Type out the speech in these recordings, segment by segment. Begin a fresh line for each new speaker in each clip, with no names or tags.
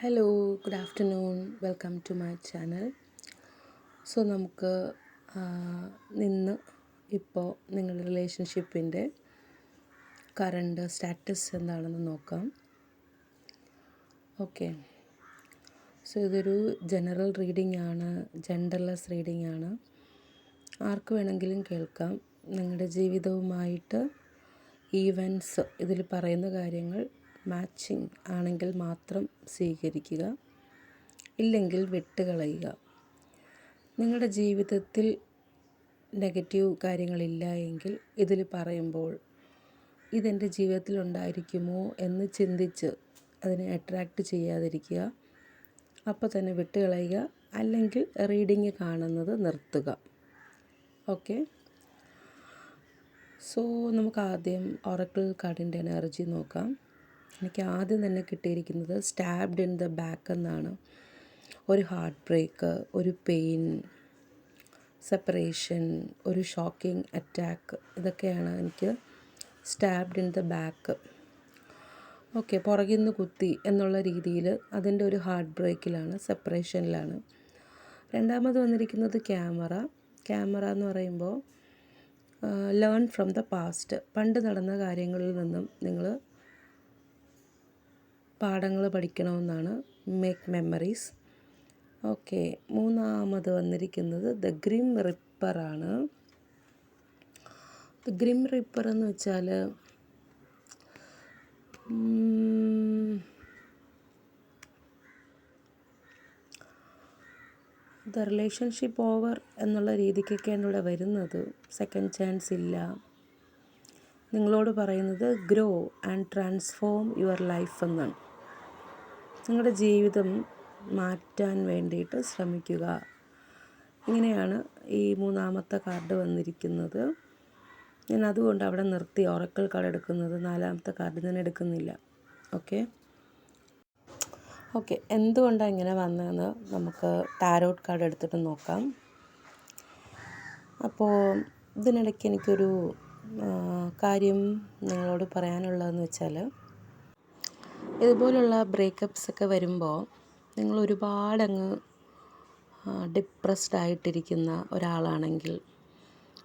Hello, good afternoon. Welcome to my channel. So നമുക്ക് ഇന്ന് ഇപ്പോൾ നിങ്ങളുടെ റിലേഷൻഷിപ്പിൻ്റെ കറണ്ട് സ്റ്റാറ്റസ് എന്താണെന്ന് നോക്കാം. ഓക്കെ, സോ ഇതൊരു ജനറൽ റീഡിംഗ് ആണ്, ജെൻഡർലെസ് റീഡിംഗ് ആണ്. ആർക്ക് വേണമെങ്കിലും കേൾക്കാം. നിങ്ങളുടെ ജീവിതവുമായിട്ട് ഈവൻസ് ഇതിൽ പറയുന്ന കാര്യങ്ങൾ മാച്ചിങ് ആണെങ്കിൽ മാത്രം സ്വീകരിക്കുക, ഇല്ലെങ്കിൽ വിട്ടുകളയുക. നിങ്ങളുടെ ജീവിതത്തിൽ നെഗറ്റീവ് കാര്യങ്ങളില്ല എങ്കിൽ ഇതിൽ പറയുമ്പോൾ ഇതെൻ്റെ ജീവിതത്തിൽ ഉണ്ടായിരിക്കുമോ എന്ന് ചിന്തിച്ച് അതിനെ അട്രാക്റ്റ് ചെയ്യാതിരിക്കുക. അപ്പോൾ തന്നെ വിട്ടുകളയുക, അല്ലെങ്കിൽ റീഡിങ് കാണുന്നത് നിർത്തുക. ഓക്കെ, സോ നമുക്ക് ആദ്യം ഒറക്കിൾ കാർഡിൻ്റെ എനർജി നോക്കാം. എനിക്ക് ആദ്യം തന്നെ കിട്ടിയിരിക്കുന്നത് സ്റ്റാബ്ഡ് ഇൻ ദ ബാക്ക് എന്നാണ്. ഒരു ഹാർട്ട് ബ്രേക്ക്, ഒരു പെയിൻ, സെപ്പറേഷൻ, ഒരു ഷോക്കിംഗ് അറ്റാക്ക്, ഇതൊക്കെയാണ് എനിക്ക് stabbed in the back. Okay, പുറകിൽ നിന്ന് കുത്തി എന്നുള്ള രീതിയിൽ അതിൻ്റെ ഒരു ഹാർട്ട് ബ്രേക്കിലാണ്, സെപ്പറേഷനിലാണ്. രണ്ടാമത് വന്നിരിക്കുന്നത് ക്യാമറ എന്ന് പറയുമ്പോൾ ലേൺ ഫ്രം ദ പാസ്റ്റ്. പണ്ട് നടന്ന കാര്യങ്ങളിൽ നിന്നും നിങ്ങൾ പാഠങ്ങൾ പഠിക്കണമെന്നാണ്. Make memories. ഓക്കെ, മൂന്നാമത് വന്നിരിക്കുന്നത് ദ ഗ്രിം റിപ്പറാണ്. ദ ഗ്രിം റിപ്പർ എന്ന് വെച്ചാൽ ദ റിലേഷൻഷിപ്പ് ഓവർ എന്നുള്ള രീതിക്കൊക്കെയാണ് ഇവിടെ വരുന്നത്. സെക്കൻഡ് ചാൻസ് ഇല്ല. നിങ്ങളോട് പറയുന്നത് grow and transform your life എന്നാണ്. നിങ്ങളുടെ ജീവിതം മാറ്റാൻ വേണ്ടിയിട്ട് ശ്രമിക്കുക. ഇങ്ങനെയാണ് ഈ മൂന്നാമത്തെ കാർഡ് വന്നിരിക്കുന്നത്. ഞാൻ അതുകൊണ്ട് അവിടെ നിർത്തി ഒറക്കിൾ കാർഡ് എടുക്കുന്നത്. നാലാമത്തെ കാർഡ് ഞാൻ എടുക്കുന്നില്ല. ഓക്കെ, എന്തുകൊണ്ടാണ് ഇങ്ങനെ വന്നതെന്ന് നമുക്ക് ടാരോട്ട് കാർഡ് എടുത്തിട്ട് നോക്കാം. അപ്പോൾ ഇതിനിടയ്ക്ക് എനിക്കൊരു കാര്യം നിങ്ങളോട് പറയാനുള്ളതെന്ന് വെച്ചാൽ, ഇതുപോലുള്ള ബ്രേക്കപ്സൊക്കെ വരുമ്പോൾ നിങ്ങൾ ഒരുപാടങ്ങ് ഡിപ്രസ്ഡ് ആയിട്ടിരിക്കുന്ന ഒരാളാണെങ്കിൽ,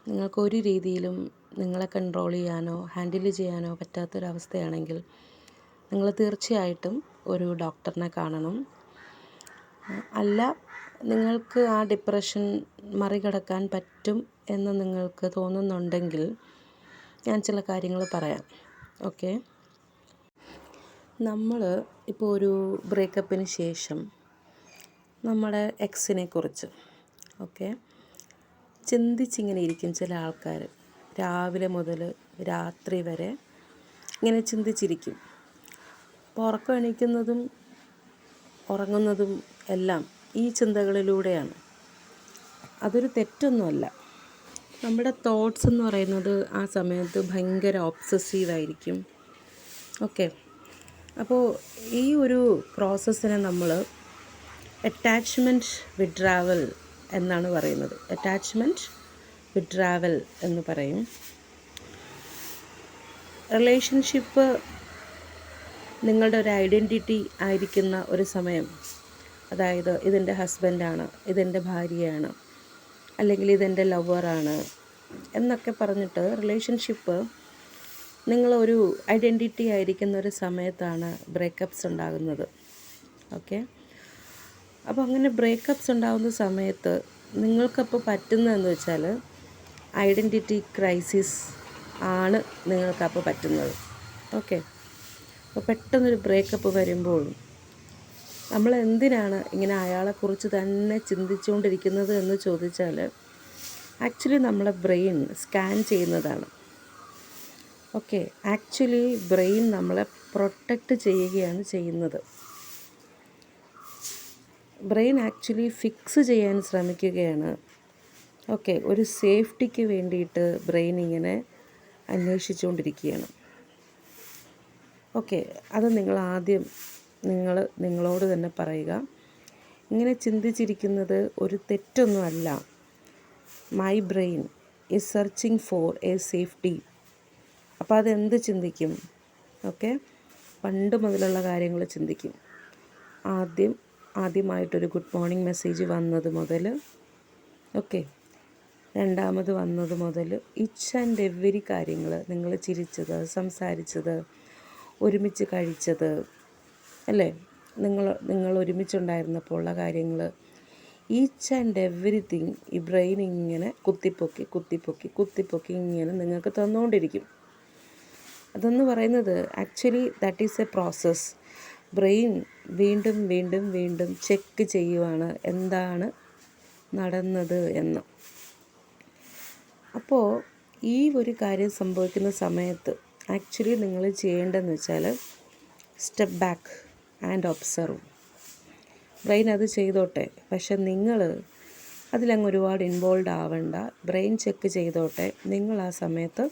നിങ്ങൾക്കൊരു രീതിയിലും നിങ്ങളെ കൺട്രോൾ ചെയ്യാനോ ഹാൻഡിൽ ചെയ്യാനോ പറ്റാത്തൊരവസ്ഥയാണെങ്കിൽ, നിങ്ങൾ തീർച്ചയായിട്ടും ഒരു ഡോക്ടറിനെ കാണണം. അല്ല, നിങ്ങൾക്ക് ആ ഡിപ്രഷൻ മറികടക്കാൻ പറ്റും എന്ന് നിങ്ങൾക്ക് തോന്നുന്നുണ്ടെങ്കിൽ ഞാൻ ചില കാര്യങ്ങൾ പറയാം. ഓക്കെ, നമ്മൾ ഇപ്പോൾ ഒരു ബ്രേക്കപ്പിന് ശേഷം നമ്മുടെ എക്സിനെ കുറിച്ച് ചിന്തിച്ചിങ്ങനെ ഇരിക്കും ചില ആൾക്കാർ. രാവിലെ മുതൽ രാത്രി വരെ ഇങ്ങനെ ചിന്തിച്ചിരിക്കും. അപ്പോൾ ഉറക്കം എണീക്കുന്നതും ഉറങ്ങുന്നതും എല്ലാം ഈ ചിന്തകളിലൂടെയാണ്. അതൊരു തെറ്റൊന്നുമല്ല. നമ്മുടെ തോട്ട്സ് എന്ന് പറയുന്നത് ആ സമയത്ത് ഭയങ്കര ഒബ്സസീവായിരിക്കും. ഓക്കെ, അപ്പോൾ ഈ ഒരു പ്രോസസ്സിനെ നമ്മൾ അറ്റാച്ച്മെൻറ്റ് വിഡ്രാവൽ എന്നാണ് പറയുന്നത്. അറ്റാച്ച്മെൻറ്റ് വിഡ്രാവൽ എന്ന് പറയും. റിലേഷൻഷിപ്പ് നിങ്ങളുടെ ഒരു ഐഡൻറ്റിറ്റി ആയിരിക്കുന്ന ഒരു സമയം, അതായത് ഇതെൻ്റെ ഹസ്ബൻഡാണ്, ഇതെൻ്റെ ഭാര്യയാണ്, അല്ലെങ്കിൽ ഇതെൻ്റെ ലവറാണ് എന്നൊക്കെ പറഞ്ഞിട്ട് റിലേഷൻഷിപ്പ് നിങ്ങളൊരു ഐഡൻറ്റിറ്റി ആയിരിക്കുന്ന ഒരു സമയത്താണ് ബ്രേക്കപ്സ് ഉണ്ടാകുന്നത്. ഓക്കെ, അപ്പോൾ അങ്ങനെ ബ്രേക്കപ്സ് ഉണ്ടാകുന്ന സമയത്ത് നിങ്ങൾക്കപ്പോൾ പറ്റുന്നതെന്ന് വെച്ചാൽ ഐഡൻറ്റിറ്റി ക്രൈസിസ് ആണ് നിങ്ങൾക്കപ്പോൾ പറ്റുന്നത്. ഓക്കെ, അപ്പോൾ പെട്ടെന്നൊരു ബ്രേക്കപ്പ് വരുമ്പോൾ നമ്മൾ എന്തിനാണ് ഇങ്ങനെ അയാളെക്കുറിച്ച് തന്നെ ചിന്തിച്ചുകൊണ്ടിരിക്കുന്നത് എന്ന് ചോദിച്ചാൽ, ആക്ച്വലി നമ്മളെ ബ്രെയിൻ സ്കാൻ ചെയ്യുന്നതാണ്. ഓക്കെ, ആക്ച്വലി ബ്രെയിൻ നമ്മളെ പ്രൊട്ടക്റ്റ് ചെയ്യുകയാണ് ചെയ്യുന്നത്. ബ്രെയിൻ ആക്ച്വലി ഫിക്സ് ചെയ്യാൻ ശ്രമിക്കുകയാണ്. ഓക്കെ, ഒരു സേഫ്റ്റിക്ക് വേണ്ടിയിട്ട് ബ്രെയിൻ ഇങ്ങനെ അന്വേഷിച്ചുകൊണ്ടിരിക്കുകയാണ്. ഓക്കെ, അത് ആദ്യം നിങ്ങളോട് തന്നെ പറയുക. ഇങ്ങനെ ചിന്തിച്ചിരിക്കുന്നത് ഒരു തെറ്റൊന്നുമല്ല. My brain is searching for a safety. അപ്പോൾ അതെന്ത് ചിന്തിക്കും? ഓക്കെ, പണ്ട് മുതലുള്ള കാര്യങ്ങൾ ചിന്തിക്കും. ആദ്യമായിട്ടൊരു ഗുഡ് മോർണിംഗ് മെസ്സേജ് വന്നത് മുതൽ, ഓക്കെ, രണ്ടാമത് വന്നത് മുതൽ ഈച്ച് ആൻഡ് എവരി കാര്യങ്ങൾ, നിങ്ങൾ ചിരിച്ചത്, സംസാരിച്ചത്, ഒരുമിച്ച് കഴിച്ചത്, അല്ലേ, നിങ്ങൾ ഒരുമിച്ചുണ്ടായിരുന്നപ്പോൾ ഉള്ള കാര്യങ്ങൾ, ഈച്ച് ആൻഡ് എവരിതിങ് ഈ ബ്രെയിൻ ഇങ്ങനെ കുത്തിപ്പൊക്കി ഇങ്ങനെ നിങ്ങൾക്ക് തന്നുകൊണ്ടിരിക്കും. അതെന്ന് പറയുന്നത് actually that is A process. Brain വീണ്ടും വീണ്ടും വീണ്ടും ചെക്ക് ചെയ്യുവാണ് എന്താണ് നടന്നത് എന്ന്. അപ്പോൾ ഈ ഒരു കാര്യം സംഭവിക്കുന്ന സമയത്ത് ആക്ച്വലി നിങ്ങൾ ചെയ്യേണ്ടതെന്ന് വെച്ചാൽ step back and observe. Brain അത് ചെയ്തോട്ടെ, പക്ഷെ നിങ്ങൾ അതിലങ്ങ് ഒരുപാട് ഇൻവോൾവ് ആവണ്ട. ബ്രെയിൻ ചെക്ക് ചെയ്തോട്ടെ. നിങ്ങൾ ആ സമയത്ത്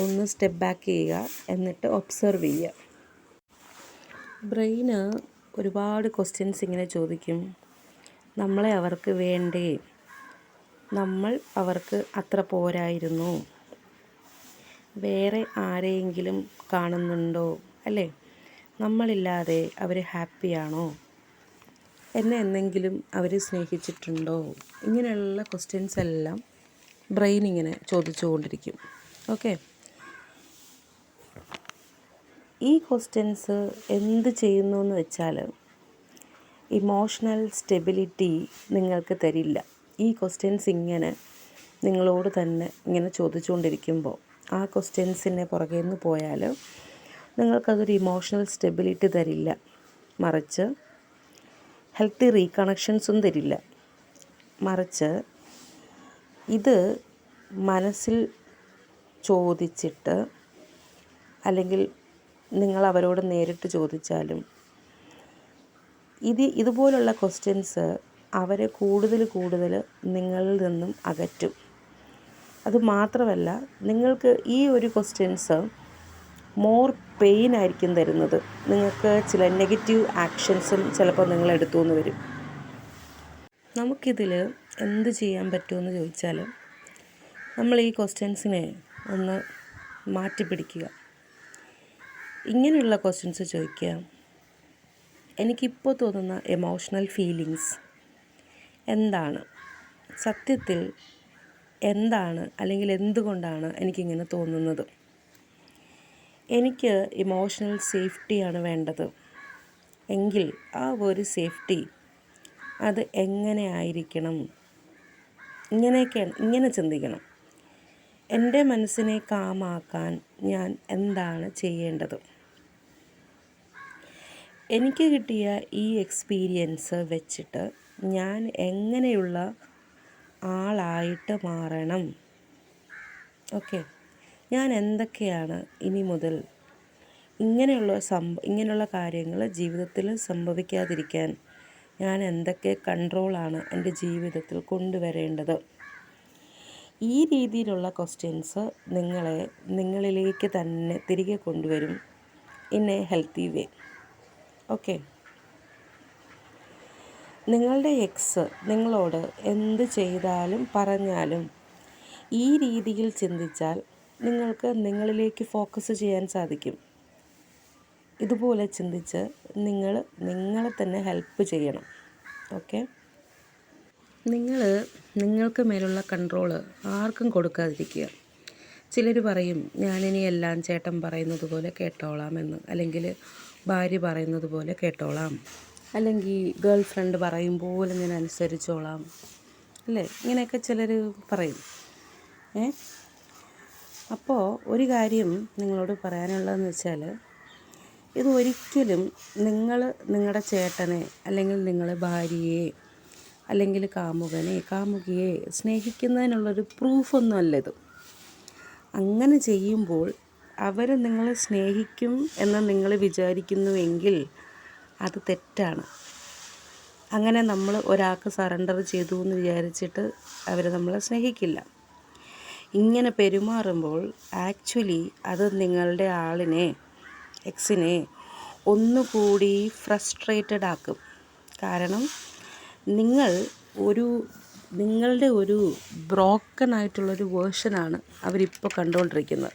ഒന്ന് സ്റ്റെപ്പ് ബാക്ക് ചെയ്യുക, എന്നിട്ട് ഒബ്സർവ് ചെയ്യുക. ബ്രെയിന് ഒരുപാട് ക്വസ്റ്റ്യൻസ് ഇങ്ങനെ ചോദിക്കും. നമ്മളെ അവർക്ക് വേണ്ടേ? നമ്മൾ അവർക്ക് അത്ര പോരായിരുന്നു? വേറെ ആരെയെങ്കിലും കാണുന്നുണ്ടോ? അല്ലേ, നമ്മളില്ലാതെ അവർ ഹാപ്പിയാണോ? എന്നെ എന്തെങ്കിലും അവർ സ്നേഹിച്ചിട്ടുണ്ടോ? ഇങ്ങനെയുള്ള ക്വസ്റ്റ്യൻസ് എല്ലാം ബ്രെയിൻ ഇങ്ങനെ ചോദിച്ചുകൊണ്ടിരിക്കും. ഓക്കെ, ഈ ക്വസ്റ്റ്യൻസ് എന്ത് ചെയ്യുന്നു എന്ന് വെച്ചാൽ ഇമോഷണൽ സ്റ്റെബിലിറ്റി നിങ്ങൾക്ക് തരില്ല. ഈ ക്വസ്റ്റ്യൻസ് ഇങ്ങനെ നിങ്ങളോട് തന്നെ ഇങ്ങനെ ചോദിച്ചുകൊണ്ടിരിക്കുമ്പോൾ ആ ക്വസ്റ്റ്യൻസിനെ പുറകെ നിന്ന് പോയാൽ നിങ്ങൾക്കതൊരു ഇമോഷണൽ സ്റ്റെബിലിറ്റി തരില്ല. മറിച്ച് ഹെൽത്തി റീകണക്ഷൻസും തരില്ല. മറിച്ച് ഇത് മനസ്സിൽ ചോദിച്ചിട്ട്, അല്ലെങ്കിൽ നിങ്ങൾ അവരോട് നേരിട്ട് ചോദിച്ചാലും ഇതുപോലുള്ള ക്വസ്റ്റ്യൻസ് അവരെ കൂടുതൽ നിങ്ങളിൽ നിന്നും അകറ്റും. അതുമാത്രമല്ല, നിങ്ങൾക്ക് ഈ ഒരു ക്വസ്റ്റ്യൻസ് മോർ പെയിൻ ആയിരിക്കും തരുന്നത്. നിങ്ങൾക്ക് ചില നെഗറ്റീവ് ആക്ഷൻസും ചിലപ്പോൾ നിങ്ങൾ എടുത്തു എന്ന് വരും. നമുക്കിതിൽ എന്ത് ചെയ്യാൻ പറ്റുമെന്ന് ചോദിച്ചാൽ, നമ്മൾ ഈ ക്വസ്റ്റ്യൻസിനെ ഒന്ന് മാറ്റിപ്പിടിക്കുക. ഇങ്ങനെയുള്ള ക്വസ്റ്റ്യൻസ് ചോദിക്കുക: എനിക്കിപ്പോൾ തോന്നുന്ന എമോഷണൽ ഫീലിങ്സ് എന്താണ്? സത്യത്തിൽ എന്താണ്, അല്ലെങ്കിൽ എന്തുകൊണ്ടാണ് എനിക്കിങ്ങനെ തോന്നുന്നത്? എനിക്ക് ഇമോഷണൽ സേഫ്റ്റിയാണ് വേണ്ടത് എങ്കിൽ ആ ഒരു സേഫ്റ്റി അത് എങ്ങനെ ആയിരിക്കണം? ഇങ്ങനെ ചിന്തിക്കണം. എൻ്റെ മനസ്സിനെ കാമാക്കാൻ ഞാൻ എന്താണ് ചെയ്യേണ്ടത്? എനിക്ക് കിട്ടിയ ഈ എക്സ്പീരിയൻസ് വെച്ചിട്ട് ഞാൻ എങ്ങനെയുള്ള ആളായിട്ട് മാറണം? ഓക്കെ, ഞാൻ എന്തൊക്കെയാണ് ഇനി മുതൽ ഇങ്ങനെയുള്ള കാര്യങ്ങൾ ജീവിതത്തിൽ സംഭവിക്കാതിരിക്കാൻ ഞാൻ എന്തൊക്കെ കൺട്രോളാണ് എൻ്റെ ജീവിതത്തിൽ കൊണ്ടുവരേണ്ടത്? ഈ രീതിയിലുള്ള ക്വസ്റ്റ്യൻസ് നിങ്ങളിലേക്ക് തന്നെ തിരികെ കൊണ്ടുവരും in A healthy way. Okay, നിങ്ങളുടെ എക്സ് നിങ്ങളോട് എന്ത് ചെയ്താലും പറഞ്ഞാലും ഈ രീതിയിൽ ചിന്തിച്ചാൽ നിങ്ങൾക്ക് നിങ്ങളിലേക്ക് ഫോക്കസ് ചെയ്യാൻ സാധിക്കും. ഇതുപോലെ ചിന്തിച്ച് നിങ്ങളെ തന്നെ ഹെൽപ്പ് ചെയ്യണം. ഓക്കെ, നിങ്ങൾക്ക് മേലുള്ള കൺട്രോള് ആർക്കും കൊടുക്കാതിരിക്കുക. ചിലർ പറയും, ഞാനിനി എല്ലാം ചേട്ടൻ പറയുന്നത് പോലെ കേട്ടോളാം എന്ന്, അല്ലെങ്കിൽ ഭാര്യ പറയുന്നത് പോലെ കേട്ടോളാം, അല്ലെങ്കിൽ ഗേൾ ഫ്രണ്ട് പറയും പോലെ ഞാൻ അനുസരിച്ചോളാം, അല്ലേ, ഇങ്ങനെയൊക്കെ ചിലർ പറയും. അപ്പോൾ ഒരു കാര്യം നിങ്ങളോട് പറയാനുള്ളതെന്ന് വെച്ചാൽ, ഇത് ഒരിക്കലും നിങ്ങളുടെ ചേട്ടനെ, അല്ലെങ്കിൽ നിങ്ങളുടെ ഭാര്യയെ, അല്ലെങ്കിൽ കാമുകിയെ സ്നേഹിക്കുന്നതിനുള്ളൊരു പ്രൂഫൊന്നുമല്ല ഇത്. അങ്ങനെ ചെയ്യുമ്പോൾ അവർ നിങ്ങളെ സ്നേഹിക്കും എന്ന് നിങ്ങൾ വിചാരിക്കുന്നുവെങ്കിൽ അത് തെറ്റാണ്. അങ്ങനെ നമ്മൾ ഒരാൾക്ക് സറണ്ടർ ചെയ്തു എന്ന് വിചാരിച്ചിട്ട് അവർ നമ്മളെ സ്നേഹിക്കില്ല. ഇങ്ങനെ പെരുമാറുമ്പോൾ ആക്ച്വലി അത് നിങ്ങളുടെ എക്സിനെ ഒന്നുകൂടി ഫ്രസ്ട്രേറ്റഡ് ആക്കും. കാരണം നിങ്ങളുടെ ഒരു ബ്രോക്കൺ ആയിട്ടുള്ളൊരു വേർഷനാണ് അവരിപ്പോൾ കണ്ടുകൊണ്ടിരിക്കുന്നത്.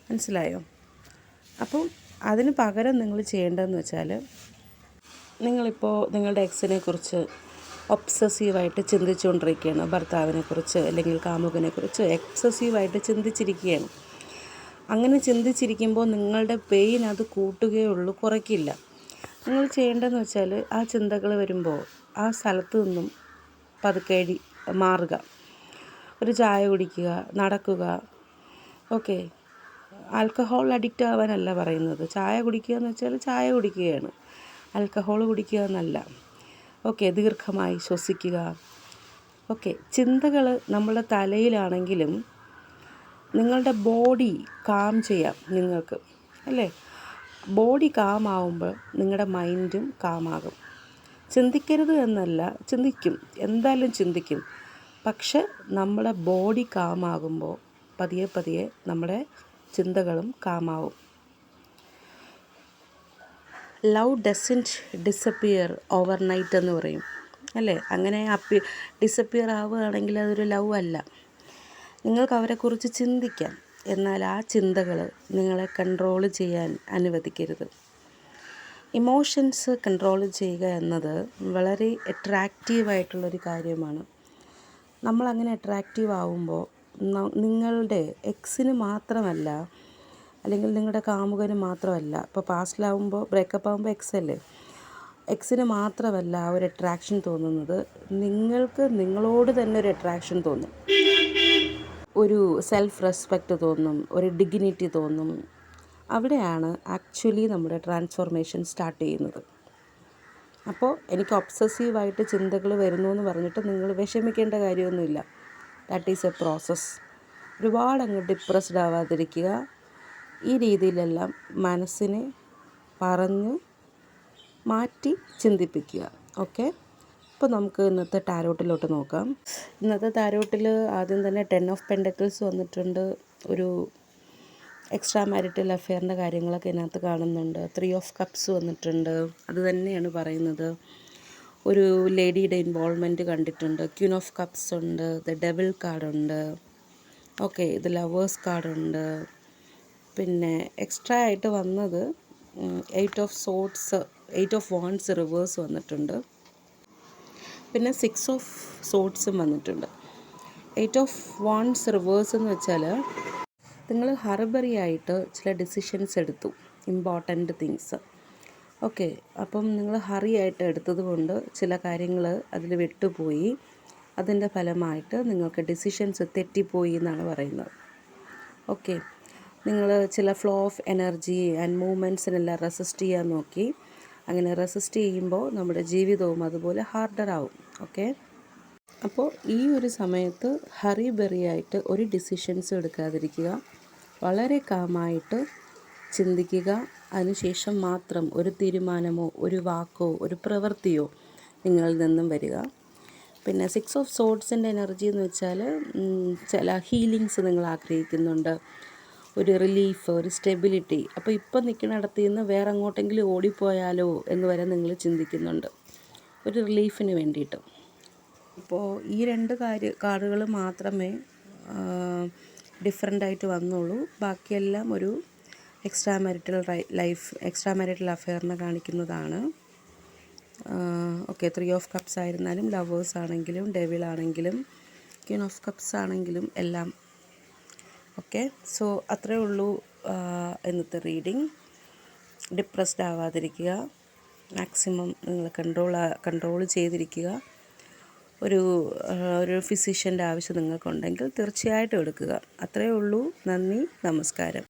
മനസ്സിലായോ? അപ്പം അതിന് പകരം നിങ്ങൾ ചെയ്യേണ്ടതെന്ന് വെച്ചാൽ, നിങ്ങളിപ്പോൾ നിങ്ങളുടെ എക്സിനെക്കുറിച്ച് ഒബ്സസീവായിട്ട് ചിന്തിച്ചുകൊണ്ടിരിക്കുകയാണ്, ഭർത്താവിനെക്കുറിച്ച് അല്ലെങ്കിൽ കാമുകനെക്കുറിച്ച് എക്സസീവായിട്ട് ചിന്തിച്ചിരിക്കുകയാണ്. അങ്ങനെ ചിന്തിച്ചിരിക്കുമ്പോൾ നിങ്ങളുടെ പെയിൻ അത് കൂട്ടുകയുള്ളൂ, കുറയ്ക്കില്ല. നിങ്ങൾ ചെയ്യേണ്ടതെന്ന് വെച്ചാൽ ആ ചിന്തകൾ വരുമ്പോൾ ആ സ്ഥലത്ത് നിന്നും പതുക്കെ മാറുക, ഒരു ചായ കുടിക്കുക, നടക്കുക. ഓക്കെ, ആൽക്കഹോൾ അഡിക്റ്റ് ആവാനല്ല പറയുന്നത്. ചായ കുടിക്കുക എന്ന് വെച്ചാൽ ചായ കുടിക്കുകയാണ്, ആൽക്കഹോൾ കുടിക്കുക എന്നല്ല. ഓക്കെ, ദീർഘമായി ശ്വസിക്കുക. ഓക്കെ, ചിന്തകൾ നമ്മുടെ തലയിലാണെങ്കിലും നിങ്ങളുടെ ബോഡി കാം ചെയ്യാം നിങ്ങൾക്ക്, അല്ലേ? ബോഡി കാമാവുമ്പോൾ നിങ്ങളുടെ മൈൻഡും കാമാകും. ചിന്തിക്കരുത് എന്നല്ല, ചിന്തിക്കും, എന്തായാലും ചിന്തിക്കും. പക്ഷെ നമ്മുടെ ബോഡി കാമാകുമ്പോൾ പതിയെ പതിയെ നമ്മുടെ ചിന്തകളും കാമാവും. Love doesn't disappear overnight എന്ന് പറയും, അല്ലേ? അങ്ങനെ ഡിസപ്പിയർ ആവുകയാണെങ്കിൽ അതൊരു ലവ് അല്ല. നിങ്ങൾക്ക് അവരെക്കുറിച്ച് ചിന്തിക്കാം, എന്നാൽ ആ ചിന്തകൾ നിങ്ങളെ കൺട്രോൾ ചെയ്യാൻ അനുവദിക്കരുത്. ഇമോഷൻസ് കൺട്രോൾ ചെയ്യുക എന്നത് വളരെ അട്രാക്റ്റീവായിട്ടുള്ളൊരു കാര്യമാണ്. നമ്മളങ്ങനെ അട്രാക്റ്റീവ് ആവുമ്പോൾ നിങ്ങളുടെ എക്സിന് മാത്രമല്ല, അല്ലെങ്കിൽ നിങ്ങളുടെ കാമുകന് മാത്രമല്ല, ഇപ്പോൾ പാസ്റ്റിലാവുമ്പോൾ ബ്രേക്കപ്പ് ആകുമ്പോൾ എക്സിന് മാത്രമല്ല ആ ഒരു അട്രാക്ഷൻ തോന്നുന്നത്, നിങ്ങൾക്ക് നിങ്ങളോട് തന്നെ ഒരു അട്രാക്ഷൻ തോന്നും, ഒരു സെൽഫ് റെസ്പെക്റ്റ് തോന്നും, ഒരു ഡിഗ്നിറ്റി തോന്നും. അവിടെയാണ് ആക്ച്വലി നമ്മുടെ ട്രാൻസ്ഫോർമേഷൻ സ്റ്റാർട്ട് ചെയ്യുന്നത്. അപ്പോൾ എനിക്ക് ഒബ്സസീവായിട്ട് ചിന്തകൾ വരുന്നു എന്ന് പറഞ്ഞിട്ട് നിങ്ങൾ വിഷമിക്കേണ്ട കാര്യമൊന്നുമില്ല. That is A process. ഒരുപാട് അങ്ങ് ഡിപ്രസ്ഡ് ആവാതിരിക്കുക. ഈ രീതിയിലെല്ലാം മനസ്സിനെ പറഞ്ഞ് മാറ്റി ചിന്തിപ്പിക്കുക. ഓക്കെ, അപ്പോൾ നമുക്ക് ഇന്നത്തെ ടാരോട്ടിലോട്ട് നോക്കാം. ഇന്നത്തെ ടാരോട്ടിൽ ആദ്യം തന്നെ 10 ഓഫ് പെൻഡക്കിൾസ് വന്നിട്ടുണ്ട്. ഒരു എക്സ്ട്രാ മാരിറ്റൽ അഫെയറിൻ്റെ കാര്യങ്ങളൊക്കെ ഇതിനകത്ത് കാണുന്നുണ്ട്. 3 ഓഫ് കപ്സ് വന്നിട്ടുണ്ട്. അത് തന്നെയാണ് പറയുന്നത്. ഒരു ലേഡിയുടെ ഇൻവോൾവ്മെൻറ്റ് കണ്ടിട്ടുണ്ട്. ക്വീൻ ഓഫ് കപ്സ് ഉണ്ട്, ദ ഡെവിൾ കാർഡുണ്ട്. ഓക്കെ, ഇത് ലവേഴ്സ് കാർഡുണ്ട്. പിന്നെ എക്സ്ട്രാ ആയിട്ട് വന്നത് 8 ഓഫ് വാണ്ട്സ് റിവേഴ്സ് വന്നിട്ടുണ്ട്. പിന്നെ 6 ഓഫ് സോഡ്സും വന്നിട്ടുണ്ട്. 8 ഓഫ് വാണ്ട്സ് റിവേഴ്സ് എന്ന് വെച്ചാൽ നിങ്ങൾ ഹർബറി ആയിട്ട് ചില ഡിസിഷൻസ് എടുത്തു, ഇമ്പോർട്ടൻ്റ് തിങ്സ്. ഓക്കെ, അപ്പം നിങ്ങൾ ഹറി ആയിട്ട് എടുത്തത് കൊണ്ട് ചില കാര്യങ്ങൾ അതിൽ വിട്ടുപോയി. അതിൻ്റെ ഫലമായിട്ട് നിങ്ങൾക്ക് ഡിസിഷൻസ് തെറ്റിപ്പോയി എന്നാണ് പറയുന്നത്. ഓക്കെ, നിങ്ങൾ ചില ഫ്ലോ ഓഫ് എനർജി ആൻഡ് മൂവ്മെൻറ്റ്സിനെല്ലാം റെസിസ്റ്റ് ചെയ്യാൻ നോക്കി. അങ്ങനെ റെസിസ്റ്റ് ചെയ്യുമ്പോൾ നമ്മുടെ ജീവിതവും അതുപോലെ ഹാർഡറാവും. ഓക്കെ, അപ്പോൾ ഈ ഒരു സമയത്ത് ഹറി ബെറി ആയിട്ട് ഒരു ഡിസിഷൻസ് എടുക്കാതിരിക്കുക. വളരെ കാമായിട്ട് ചിന്തിക്കുക. അതിനുശേഷം മാത്രം ഒരു തീരുമാനമോ ഒരു വാക്കോ ഒരു പ്രവൃത്തിയോ നിങ്ങളിൽ നിന്നും വരിക. പിന്നെ 6 ഓഫ് സോഡ്സിൻ്റെ എനർജി എന്ന് വെച്ചാൽ ചില ഹീലിങ്സ് നിങ്ങൾ ആഗ്രഹിക്കുന്നുണ്ട്, ഒരു റിലീഫ്, ഒരു സ്റ്റെബിലിറ്റി. അപ്പോൾ ഇപ്പം നിൽക്കുന്നിടത്ത് നിന്ന് വേറെ അങ്ങോട്ടെങ്കിലും ഓടിപ്പോയാലോ എന്ന് വരെ നിങ്ങൾ ചിന്തിക്കുന്നുണ്ട്, ഒരു റിലീഫിന് വേണ്ടിയിട്ട്. ഇപ്പോൾ ഈ 2 കാർഡുകൾ മാത്രമേ ഡിഫറെൻ്റായിട്ട് വന്നുള്ളൂ. ബാക്കിയെല്ലാം ഒരു എക്സ്ട്രാ മാരിറ്റൽ അഫെയറിനെ കാണിക്കുന്നതാണ്. ഓക്കെ, 3 ഓഫ് കപ്സ് ആയിരുന്നാലും ലവേഴ്സ് ആണെങ്കിലും ഡെവിൾ ആണെങ്കിലും ക്വീൻ ഓഫ് കപ്സ് ആണെങ്കിലും എല്ലാം. ഓക്കെ, സോ അത്രയേ ഉള്ളൂ ഇന്നത്തെ റീഡിങ്. ഡിപ്രസ്ഡ് ആവാതിരിക്കുക, മാക്സിമം നിങ്ങൾ കൺട്രോൾ ചെയ്തിരിക്കുക. ഒരു ഫിസിഷ്യൻ്റെ ആവശ്യം നിങ്ങൾക്കുണ്ടെങ്കിൽ തീർച്ചയായിട്ടും എടുക്കുക. അത്രയേ ഉള്ളൂ. നന്ദി, നമസ്കാരം.